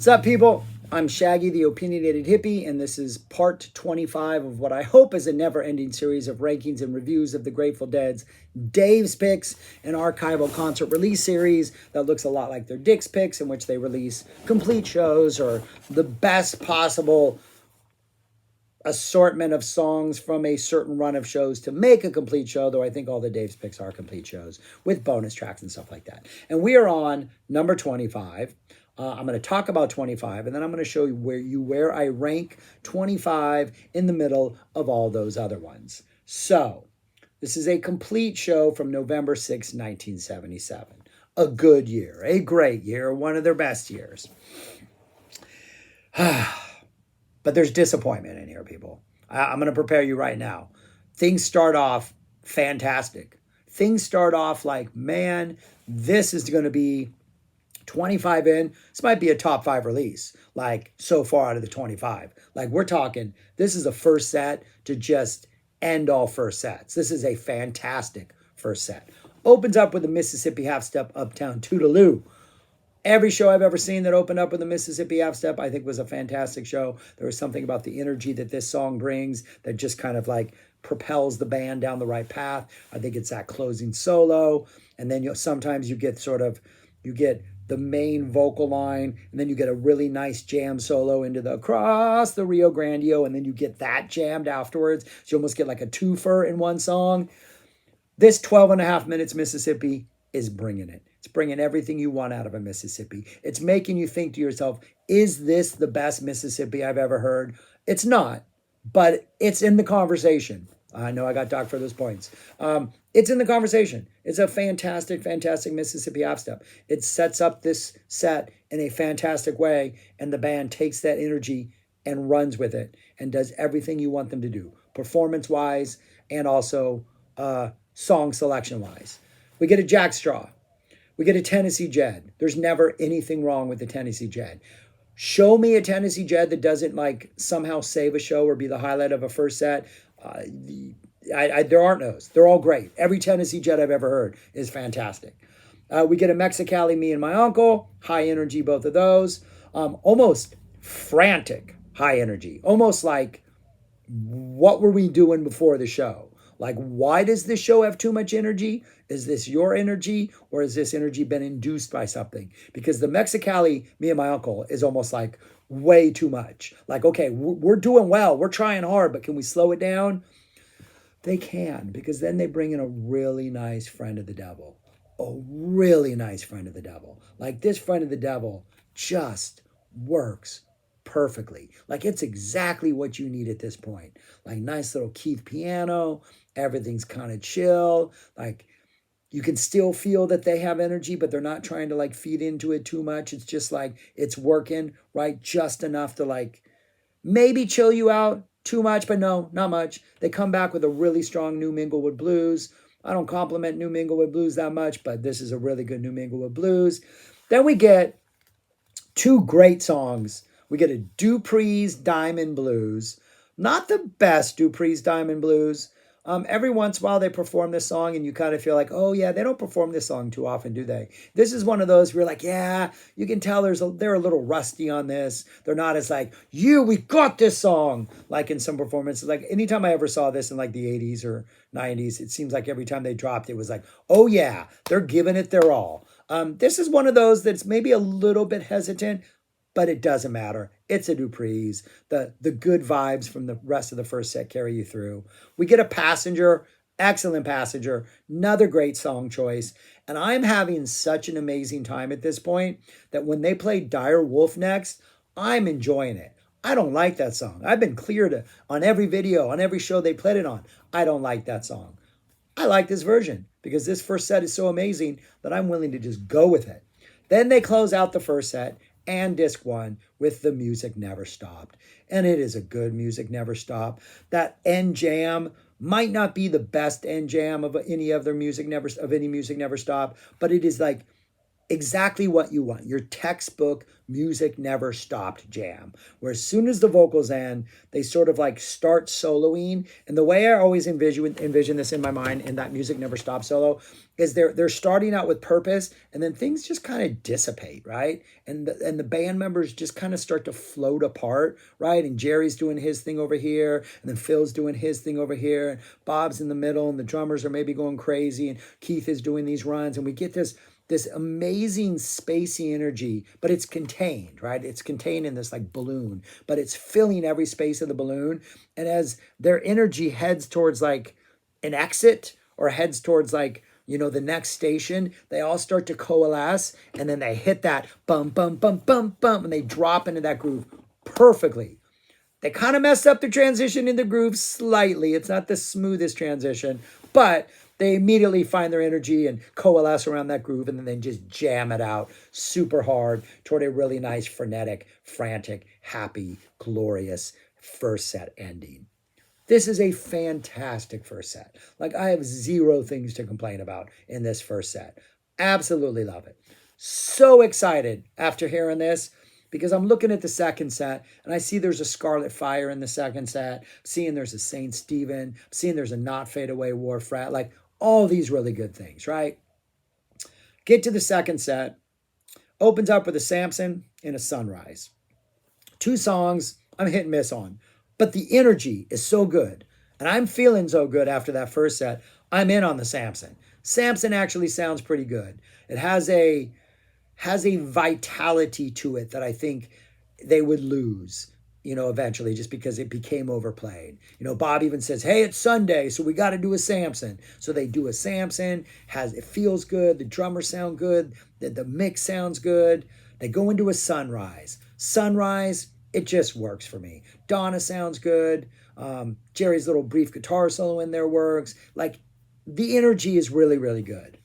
What's up, people? I'm Shaggy, the Opinionated Hippie, and this is part 25 of what I hope is a never-ending series of rankings and reviews of the Grateful Dead's Dave's Picks, an archival concert release series that looks a lot like their Dick's Picks, in which they release complete shows or the best possible assortment of songs from a certain run of shows to make a complete show, though I think all the Dave's Picks are complete shows with bonus tracks and stuff like that. And we are on number 25. I'm going to talk about 25, and then I'm going to show you where I rank 25 in the middle of all those other ones. So, this is a complete show from November 6, 1977. A good year, a great year, one of their best years. But there's disappointment in here, people. I'm going to prepare you right now. Things start off fantastic. Things start off like, man, this is going to be 25 in. This might be a top 5 release, like so far out of the 25. Like we're talking, this is a first set to just end all first sets. This is a fantastic first set. Opens up with a Mississippi half step, Uptown Toodaloo. Every show I've ever seen that opened up with a Mississippi half step, I think was a fantastic show. There was something about the energy that this song brings that just kind of like propels the band down the right path. I think it's that closing solo. And then sometimes you get the main vocal line, and then you get a really nice jam solo into the Across the Rio Grande, and then you get that jammed afterwards. So you almost get like a twofer in one song. This 12 and a half minutes Mississippi is bringing it. It's bringing everything you want out of a Mississippi. It's making you think to yourself, is this the best Mississippi I've ever heard? It's not, but it's in the conversation. I know I got docked for those points. It's in the conversation. It's a fantastic, fantastic Mississippi half step. It sets up this set in a fantastic way, and the band takes that energy and runs with it and does everything you want them to do, performance-wise and also song selection-wise. We get a jackstraw. We get a Tennessee Jed. There's never anything wrong with the Tennessee Jed. Show me a Tennessee Jed that doesn't like somehow save a show or be the highlight of a first set. There aren't those. They're all great. Every Tennessee Jed I've ever heard is fantastic. We get a Mexicali, Me and My Uncle. High energy, both of those. Almost frantic high energy. Almost like, what were we doing before the show? Like, why does this show have too much energy? Is this your energy, or has this energy been induced by something? Because the Mexicali, Me and My Uncle is almost like way too much. Like, okay, we're doing well. We're trying hard, but can we slow it down? They can, because then they bring in a really nice friend of the devil. A really nice friend of the devil. Like, this friend of the devil just works perfectly. Like, it's exactly what you need at this point. Like, nice little Keith piano. Everything's kind of chill. Like, you can still feel that they have energy, but they're not trying to like feed into it too much. It's just like, it's working, right? Just enough to like maybe chill you out too much, but no, not much. They come back with a really strong New Minglewood Blues. I don't compliment New Minglewood Blues that much, but this is a really good New Minglewood Blues. Then we get two great songs. We get a Dupree's Diamond Blues. Not the best Dupree's Diamond Blues. Every once in a while they perform this song and you kind of feel like, oh yeah, they don't perform this song too often, do they? This is one of those where you're like, yeah, you can tell they're a little rusty on this. They're not as like, we got this song. Like in some performances, like anytime I ever saw this in like the 80s or 90s, it seems like every time they dropped, it was like, oh yeah, they're giving it their all. This is one of those that's maybe a little bit hesitant, but it doesn't matter. It's a Dupree's. The good vibes from the rest of the first set carry you through. We get a Passenger, excellent Passenger, another great song choice. And I'm having such an amazing time at this point that when they play Dire Wolf next, I'm enjoying it. I don't like that song. I've been cleared on every video, on every show they played it on. I don't like that song. I like this version because this first set is so amazing that I'm willing to just go with it. Then they close out the first set and disc 1 with The Music Never Stopped. And it is a good Music Never Stopped. That end jam might not be the best end jam of any Music Never Stopped, but it is like, exactly what you want. Your textbook music never stopped jam, where as soon as the vocals end, they sort of like start soloing. And the way I always envision this in my mind in that music never stops solo is they're starting out with purpose, and then things just kind of dissipate, right? And the band members just kind of start to float apart, right? And Jerry's doing his thing over here, and then Phil's doing his thing over here, and Bob's in the middle, and the drummers are maybe going crazy, and Keith is doing these runs, and we get this amazing spacey energy, but it's contained, right? It's contained in this like balloon, but it's filling every space of the balloon. And as their energy heads towards like an exit or heads towards like, the next station, they all start to coalesce, and then they hit that bum, bum, bum, bum, bum, and they drop into that groove perfectly. They kind of messed up the transition in the groove slightly. It's not the smoothest transition, but they immediately find their energy and coalesce around that groove, and then they just jam it out super hard toward a really nice, frenetic, frantic, happy, glorious first set ending. This is a fantastic first set. Like, I have zero things to complain about in this first set. Absolutely love it. So excited after hearing this, because I'm looking at the second set and I see there's a Scarlet Fire in the second set. I'm seeing there's a Saint Stephen. I'm seeing there's a Not Fade Away War Frat. Like, all these really good things, right? Get to the second set. Opens up with a Samson and a Sunrise. Two songs I'm hit and miss on. But the energy is so good. And I'm feeling so good after that first set. I'm in on the Samson. Samson actually sounds pretty good. It has a vitality to it that I think they would lose, eventually, just because it became overplayed. Bob even says, hey, it's Sunday, so we got to do a Samson. So they do a Samson, it feels good, the drummers sound good, the mix sounds good. They go into a Sunrise. Sunrise, it just works for me. Donna sounds good. Jerry's little brief guitar solo in there works. Like, the energy is really, really good.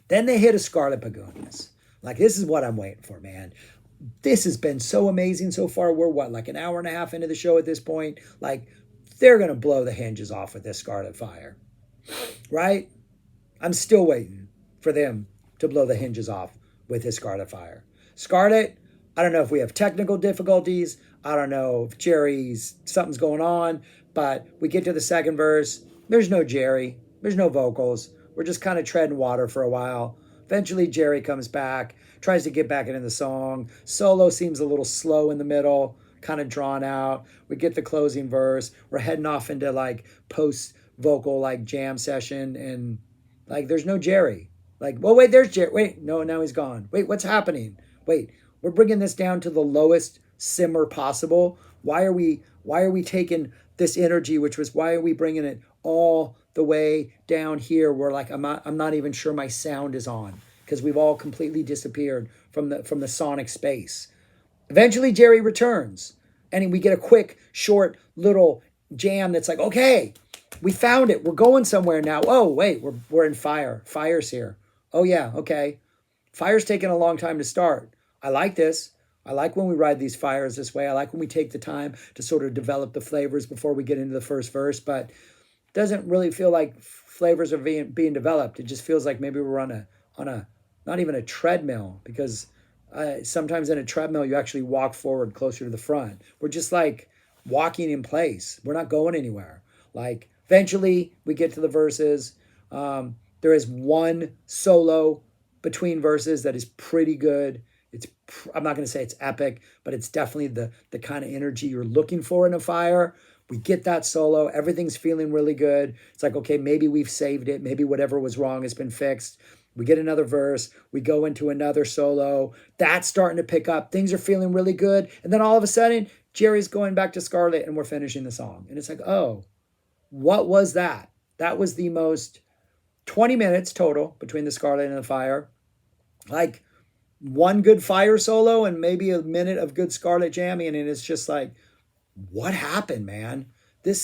Then they hit a Scarlet Begonias. Like, this is what I'm waiting for, man. This has been so amazing so far. We're like an hour and a half into the show at this point. Like, they're going to blow the hinges off with this Scarlet Fire, right? I'm still waiting for them to blow the hinges off with this Scarlet Fire. Scarlet, I don't know if we have technical difficulties. I don't know if something's going on, but we get to the second verse. There's no Jerry. There's no vocals. We're just kind of treading water for a while. Eventually, Jerry comes back, tries to get back into the song. Solo seems a little slow in the middle, kind of drawn out. We get the closing verse. We're heading off into like post-vocal like jam session, and like there's no Jerry. Like, well, wait, there's Jerry. Wait, no, now he's gone. Wait, what's happening? Wait, we're bringing this down to the lowest simmer possible. Why are we taking this energy, why are we bringing it all the way down here where like I'm not even sure my sound is on, because we've all completely disappeared from the sonic space. Eventually Jerry returns, and we get a quick, short little jam that's like, okay, we found it. We're going somewhere now. Oh, wait, we're in fire. Fire's here. Oh yeah, okay. Fire's taking a long time to start. I like this. I like when we ride these fires this way. I like when we take the time to sort of develop the flavors before we get into the first verse, but it doesn't really feel like flavors are being developed. It just feels like maybe we're on a not even a treadmill, because sometimes in a treadmill you actually walk forward closer to the front. We're just like walking in place. We're not going anywhere. Like, eventually we get to the verses. There is one solo between verses that is pretty good. I'm not going to say it's epic, but it's definitely the kind of energy you're looking for in a fire. We get that solo. Everything's feeling really good. It's like, okay, maybe we've saved it. Maybe whatever was wrong has been fixed. We get another verse. We go into another solo. That's starting to pick up. Things are feeling really good. And then all of a sudden, Jerry's going back to Scarlet and we're finishing the song. And it's like, oh, what was that? That was the most 20 minutes total between the Scarlet and the Fire. Like, one good Fire solo and maybe a minute of good Scarlet jamming, and it's just like, what happened, man? This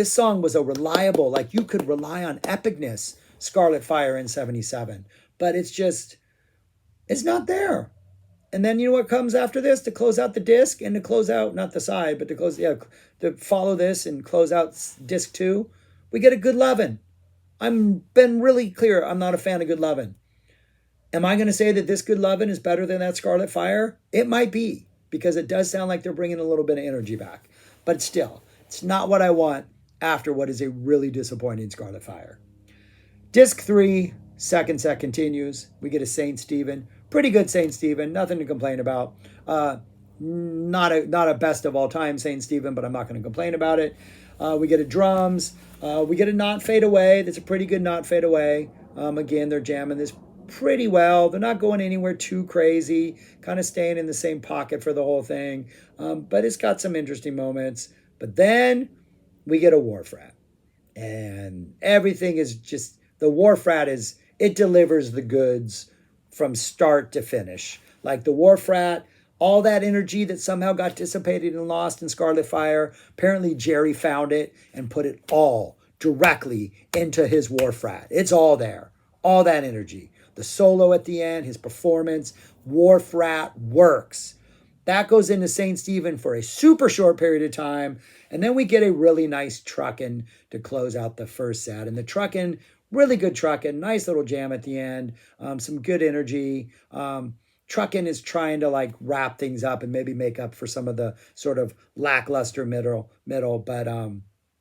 song was a reliable, like, you could rely on epicness Scarlet Fire in 77, but it's not there. And then you know what comes after this to close out the disc, and to close out, not the side, but to follow this and close out disc 2, we get a Good Lovin'. I've been really clear, I'm not a fan of Good Lovin'. Am I going to say that this Good Lovin' is better than that Scarlet Fire? It might be, because it does sound like they're bringing a little bit of energy back. But still, it's not what I want after what is a really disappointing Scarlet Fire. Disc 3, second set continues. We get a St. Stephen. Pretty good St. Stephen. Nothing to complain about. Not a best of all time St. Stephen, but I'm not going to complain about it. We get a drums. We get a Not Fade Away. That's a pretty good Not Fade Away. Again, they're jamming this pretty well. They're not going anywhere too crazy, kind of staying in the same pocket for the whole thing. But it's got some interesting moments. But then we get a Wharf Rat. And everything is just, the Wharf Rat is, it delivers the goods from start to finish. Like the Wharf Rat, all that energy that somehow got dissipated and lost in Scarlet Fire, apparently Jerry found it and put it all directly into his Wharf Rat. It's all there. All that energy. The solo at the end, his performance, Wharf Rat works. That goes into St. Stephen for a super short period of time. And then we get a really nice truckin' to close out the first set. And the truckin', really good truckin', nice little jam at the end, some good energy. Truckin' is trying to like wrap things up and maybe make up for some of the sort of lackluster middle. But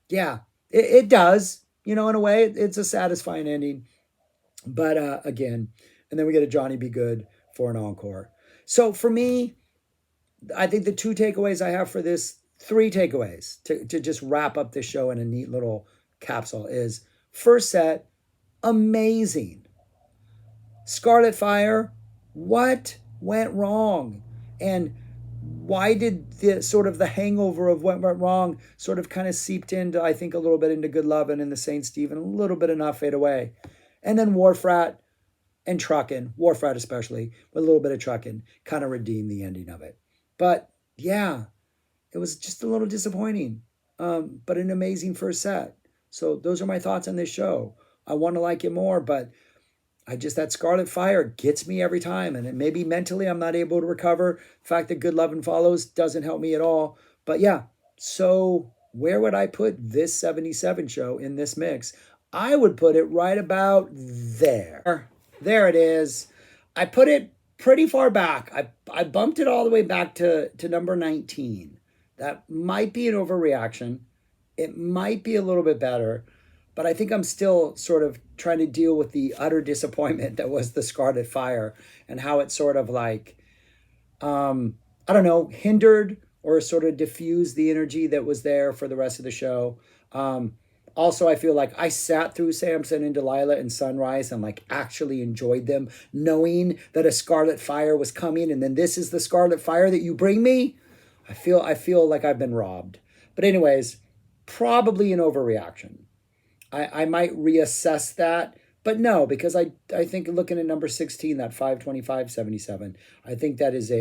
yeah, it does, in a way. It's a satisfying ending. But again, and then we get a Johnny Be Good for an encore. So for me, I think the 2 takeaways I have for this, 3 takeaways to just wrap up this show in a neat little capsule is: first set, amazing. Scarlet Fire, what went wrong? And why did the hangover of what went wrong sort of kind of seeped into, I think, a little bit into Good Lovin' and the St. Stephen, a little bit of Not Fade Away. And then Wharf Rat and Truckin', Wharf Rat especially, with a little bit of Truckin', kind of redeemed the ending of it. But yeah, it was just a little disappointing, but an amazing first set. So those are my thoughts on this show. I want to like it more, but that Scarlet Fire gets me every time. And maybe mentally I'm not able to recover. The fact that Good Lovin' follows doesn't help me at all. But yeah, so where would I put this 77 show in this mix? I would put it right about there. There it is. I put it pretty far back. I bumped it all the way back to number 19. That might be an overreaction. It might be a little bit better, but I think I'm still sort of trying to deal with the utter disappointment that was the Scarlet Fire and how it sort of like, hindered or sort of diffused the energy that was there for the rest of the show. Also, I feel like I sat through Samson and Delilah and Sunrise and like actually enjoyed them, knowing that a Scarlet Fire was coming, and then this is the Scarlet Fire that you bring me. I feel like I've been robbed. But anyways, probably an overreaction. I might reassess that, but no, because I think looking at number 16, that 525-77, I think that is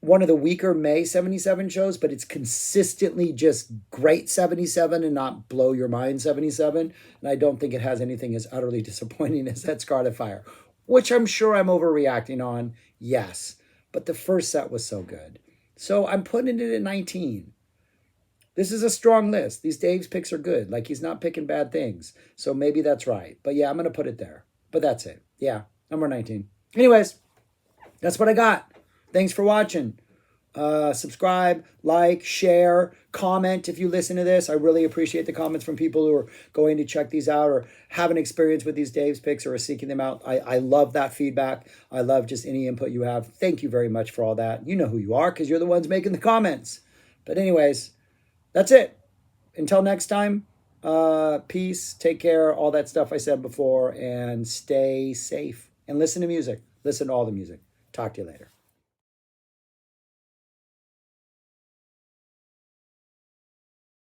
one of the weaker May 77 shows, but it's consistently just great 77 and not blow your mind 77. And I don't think it has anything as utterly disappointing as that Scarlet Fire, which I'm sure I'm overreacting on. Yes, but the first set was so good. So I'm putting it at 19. This is a strong list. These Dave's picks are good. Like, he's not picking bad things. So maybe that's right. But yeah, I'm going to put it there. But that's it. Yeah, number 19. Anyways, that's what I got. Thanks for watching. Subscribe, like, share, comment if you listen to this. I really appreciate the comments from people who are going to check these out or have an experience with these Dave's picks or are seeking them out. I love that feedback. I love just any input you have. Thank you very much for all that. You know who you are because you're the ones making the comments. But anyways, that's it. Until next time, peace, take care, all that stuff I said before, and stay safe. And listen to music. Listen to all the music. Talk to you later.